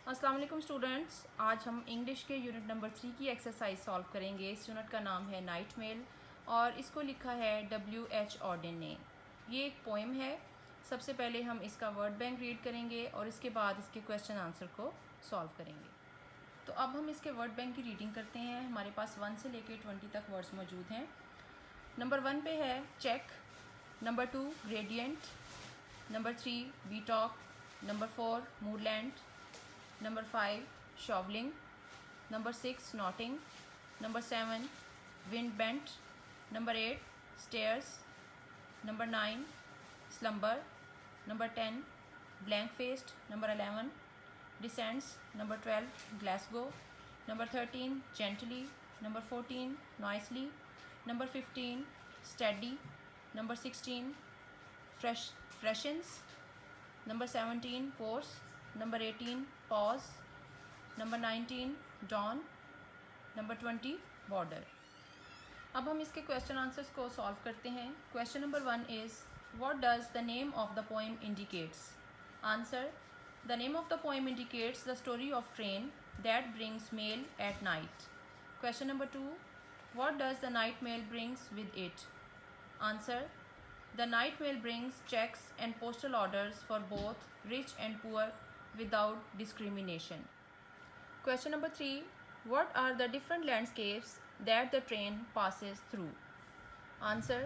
अस्सलाम वालेकुम स्टूडेंट्स, आज हम इंग्लिश के यूनिट नंबर 3 की एक्सरसाइज सॉल्व करेंगे। इस यूनिट का नाम है नाइट मेल और इसको लिखा है W.H. ऑर्डन ने। ये एक पोएम है। सबसे पहले हम इसका वर्ड बैंक रीड करेंगे और इसके बाद इसके क्वेश्चन आंसर को सॉल्व करेंगे। तो अब हम इसके वर्ड बैंक की रीडिंग करते हैं। हमारे पास 1 से लेकर 20 तक वर्ड्स मौजूद हैं। नंबर 1 पे है चेक, नंबर 2 ग्रेडियंट, नंबर 3 बीटॉक, number 4 moorland, number 5 shoveling, number 6 knotting, number 7 wind bent, number 8 stairs, number 9 slumber, number 10 blank faced, number 11 descends, number 12 Glasgow, number 13 gently, number 14 noisily, number 15 steady, number 16 freshens, number 17 course, number 18 pause, number 19 dawn, number 20 border। अब हम इसके question answers को solve करते हैं। Question number 1 is what does the name of the poem indicates. Answer, the name of the poem indicates the story of train that brings mail at night. Question number 2, what does the night mail brings with it. Answer, the night mail brings checks and postal orders for both rich and poor without discrimination. Question number 3. What are the different landscapes that the train passes through? Answer.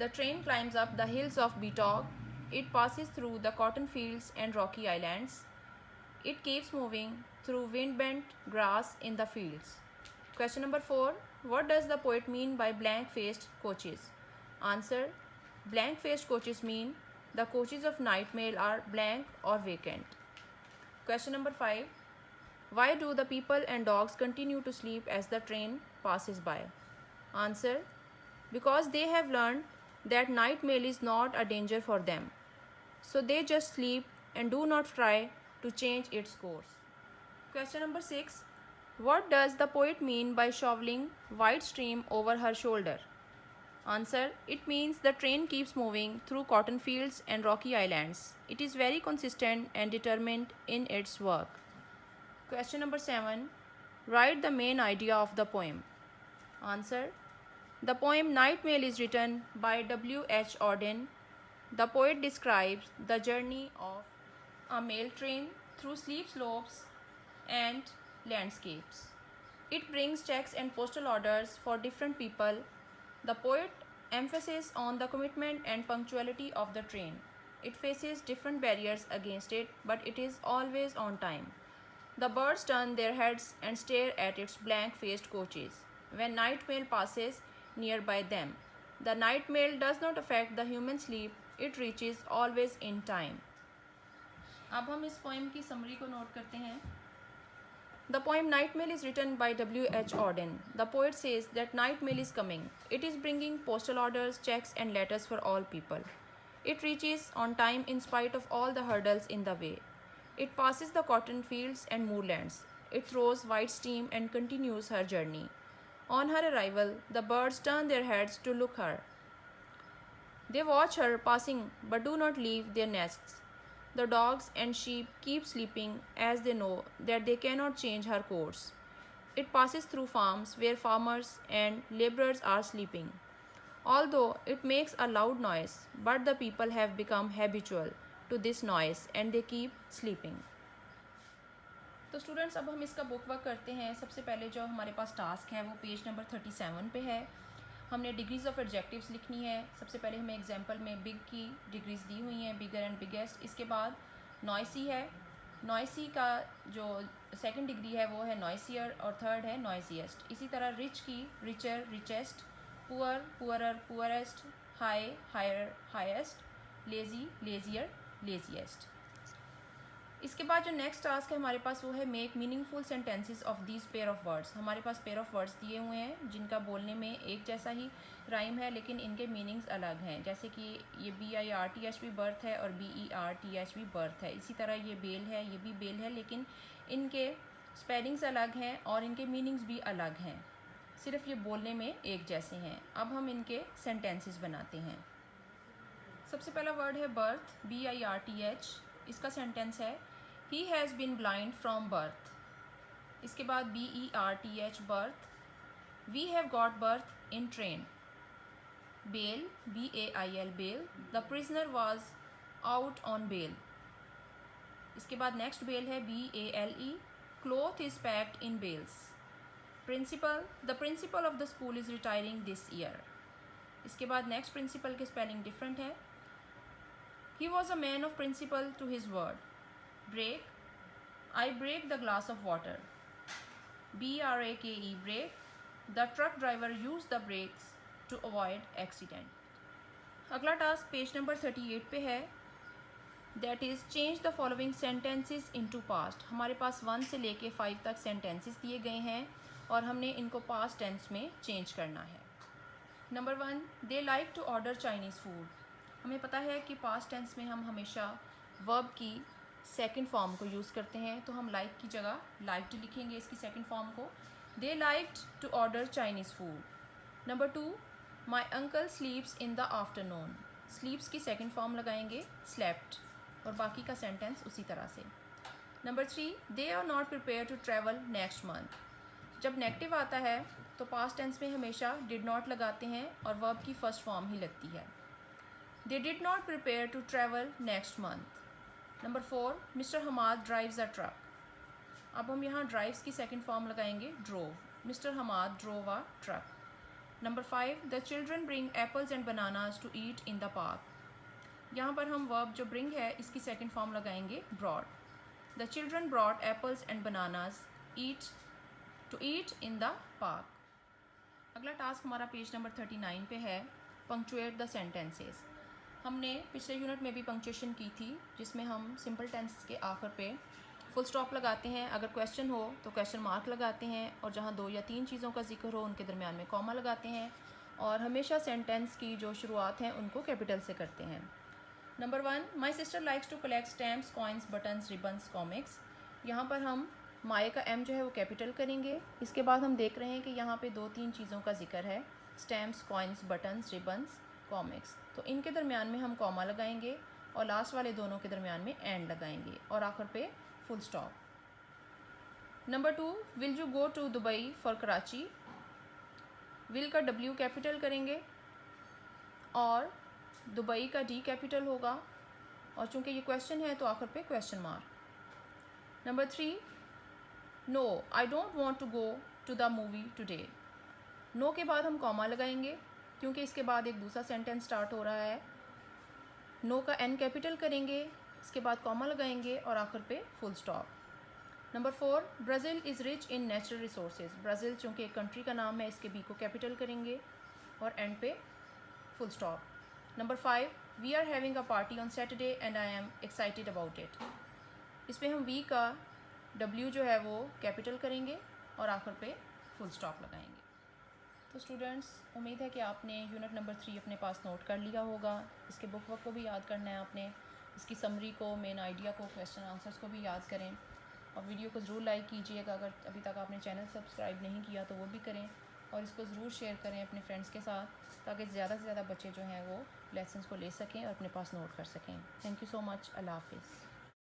The train climbs up the hills of Betok. It passes through the cotton fields and rocky islands. It keeps moving through wind-bent grass in the fields. Question number 4. What does the poet mean by blank-faced coaches? Answer. Blank-faced coaches mean the coaches of night mail are blank or vacant. Question number 5. Why do the people and dogs continue to sleep as the train passes by? Answer. Because they have learned that night mail is not a danger for them. So they just sleep and do not try to change its course. Question number 6. What does the poet mean by shoveling white stream over her shoulder? Answer. It means the train keeps moving through cotton fields and rocky islands. It is very consistent and determined in its work. Question number 7. Write the main idea of the poem. Answer. The poem Night Mail is written by W.H. Auden. The poet describes the journey of a mail train through steep slopes and landscapes. It brings checks and postal orders for different people. The poet emphasizes on the commitment and punctuality of the train. It faces different barriers against it, but it is always on time. The birds turn their heads and stare at its blank-faced coaches when night mail passes nearby them. The night mail does not affect the human sleep. It reaches always in time. अब हम इस poem की summary को note करते हैं। The poem Night Mail is written by W.H. Auden. The poet says that night mail is coming. It is bringing postal orders, checks, and letters for all people. It reaches on time in spite of all the hurdles in the way. It passes the cotton fields and moorlands. It throws white steam and continues her journey. On her arrival, the birds turn their heads to look her. They watch her passing but do not leave their nests. The dogs and sheep keep sleeping as they know that they cannot change her course. It passes through farms where farmers and laborers are sleeping. Although it makes a loud noise, but the people have become habitual to this noise and they keep sleeping. तो students, अब हम इसका book work करते हैं। सबसे पहले जो हमारे पास टास्क है वो पेज नंबर 37 पे है। हमने डिग्रीज ऑफ एडजेक्टिव्स लिखनी है। सबसे पहले हमें एग्जांपल में बिग की डिग्रीज दी हुई हैं, बिगर एंड बिगेस्ट। इसके बाद नॉइसी है। नॉइसी का जो सेकंड डिग्री है वो है नॉइसियर और थर्ड है नॉइजिएस्ट। इसी तरह रिच की richer, richest, poor, poorer, poorest, high, higher, highest, lazy, lazier, laziest. इसके बाद जो नेक्स्ट टास्क है हमारे पास वो है make meaningful sentences of these pair of words. हमारे पास पेयर ऑफ वर्ड्स दिए हुए हैं जिनका बोलने में एक जैसा ही राइम है लेकिन इनके मीनिंग्स अलग हैं। जैसे कि ये BIRTH भी बर्थ है और BERTH भी बर्थ है। इसी तरह ये बेल है, ये भी बेल है, लेकिन इनके स्पेलिंग्स अलग हैं और इनके मीनिंग्स भी अलग हैं, सिर्फ ये बोलने में एक जैसे हैं। अब हम इनके सेंटेंसेस बनाते हैं। सबसे पहला वर्ड है बर्थ, BIRTH। इसका सेंटेंस है he has been blind from birth. इसके बाद BERTH berth. We have got berth in train. Bell BAIL bail. The prisoner was out on bail. इसके बाद नेक्स्ट बेल है BALE। Cloth is packed in bales. Principal the principal of the school is retiring this year. इसके बाद next principle के spelling different है। He was a man of principle to his word. Break I break the glass of water. BRAKE brake. The truck driver use the brakes to avoid accident. अगला task page number 38 पे है, that is change the following sentences into past. हमारे पास 1 से लेके 5 तक sentences दिए गए हैं और हमने इनको पास्ट टेंस में चेंज करना है। Number 1, they like to order Chinese food. हमें पता है कि पास्ट टेंस में हम हमेशा वर्ब की सेकंड फॉर्म को यूज़ करते हैं, तो हम लाइक की जगह लाइक्ड लिखेंगे इसकी सेकंड फॉर्म को। They liked to order Chinese food. Number 2, my uncle sleeps in the afternoon. Sleeps की सेकंड फॉर्म लगाएंगे स्लेप्ट, और बाकी का सेंटेंस उसी तरह से। Number 3, they are not prepare to travel next month. जब नेगेटिव आता है तो पास्ट टेंस में हमेशा डिड नॉट लगाते हैं और वर्ब की फर्स्ट फॉर्म ही लगती है। They did not prepare to travel next month. Number 4, mister Hamad drives a truck. अब हम यहाँ ड्राइव्स की सेकंड फॉर्म लगाएंगे drove. Mister Hamad drove a truck. Number 5, the children bring apples and bananas to eat in the park. यहाँ पर हम verb जो bring है इसकी सेकंड फॉर्म लगाएंगे brought. The children brought apples and bananas to eat in the park. अगला task हमारा page number 39 पे है, पंक्चुएट द सेंटेंसेस। हमने पिछले यूनिट में भी पंक्चुएशन की थी, जिसमें हम सिंपल टेंस के आखिर पे फुल स्टॉप लगाते हैं, अगर क्वेश्चन हो तो क्वेश्चन मार्क लगाते हैं, और जहाँ 2 या 3 चीज़ों का जिक्र हो उनके दरमियान में कॉमा लगाते हैं, और हमेशा सेंटेंस की जो शुरुआत हैं उनको कैपिटल से करते हैं। Number 1, my sister likes to collect stamps, coins, buttons, ribbons, comics. यहाँ पर हम माए का M जो है वो कैपिटल करेंगे। इसके बाद हम देख रहे हैं कि यहाँ पे 2-3 चीज़ों का जिक्र है, stamps, coins, buttons, ribbons, comics, तो इनके दरमियान में हम कॉमा लगाएंगे और लास्ट वाले दोनों के दरमियान में एंड लगाएंगे और आखिर पे full stop. Number 2, will you go to Dubai for Karachi. Will का W कैपिटल करेंगे और दुबई का D कैपिटल होगा, और चूंकि ये क्वेश्चन है तो आखिर पे question mark. Number 3, no I don't want to go to the movie today. No के बाद हम कॉमा लगाएंगे क्योंकि इसके बाद एक दूसरा सेंटेंस स्टार्ट हो रहा है। नो का N कैपिटल करेंगे, इसके बाद कॉमा लगाएंगे और आखिर पे full stop. Number 4, Brazil is rich in natural resources. Brazil चूँकि एक कंट्री का नाम है, इसके B को कैपिटल करेंगे और एंड पे full stop. Number 5, we are having a party on Saturday and I am excited about it. इसमें हम वी का W जो है वो कैपिटल करेंगे और आखिर पे फुल स्टॉप लगाएंगे। तो स्टूडेंट्स, उम्मीद है कि आपने यूनिट नंबर 3 अपने पास नोट कर लिया होगा। इसके बुक वर्क को भी याद करना है आपने, इसकी समरी को, मेन आइडिया को, क्वेश्चन आंसर्स को भी याद करें, और वीडियो को ज़रूर लाइक कीजिएगा। अगर अभी तक आपने चैनल सब्सक्राइब नहीं किया तो वो भी करें, और इसको ज़रूर शेयर करें अपने फ्रेंड्स के साथ, ताकि ज़्यादा से ज़्यादा बच्चे जो हैं वो लेसन्स को ले सकें और अपने पास नोट कर सकें। Thank you so much. अल्लाह हाफिज़।